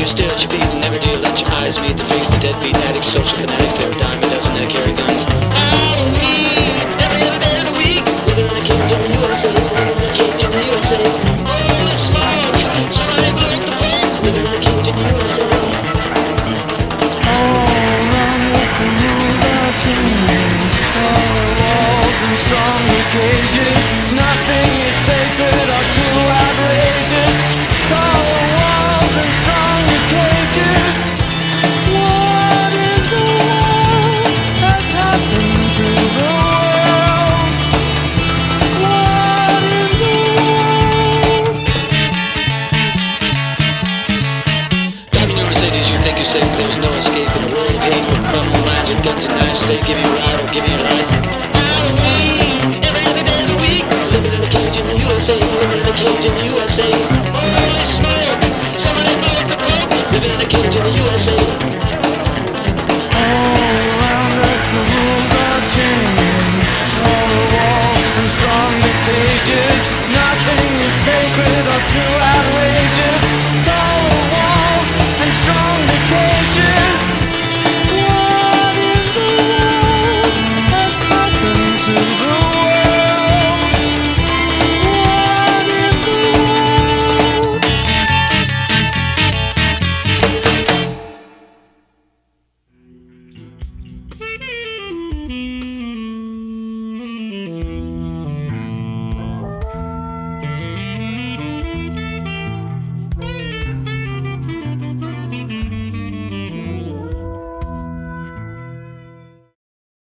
You stare at your feet and never do you let your eyes meet the face, the deadbeat addicts, social fanatics, they're a dime a dozen that carry guns. Halloween, every other day of the week, living in a cage in the USA, living in a cage in the USA. Holy smoke, somebody blew up the park, living in a cage in the USA. All around us the rules are changing. Taller walls and stronger cages. Nothing is sacred or too outrageous. Taller walls and stronger cages. What in the world has happened to the world? What in the world? Driving your Mercedes, you think you're safe, there's no escape in a world of hate. From criminal minds with guns and knives, they give you a ride or give you a ride. Halloween, every other day of the week, living in a cage in the USA, living in a cage in the USA. Holy smoke.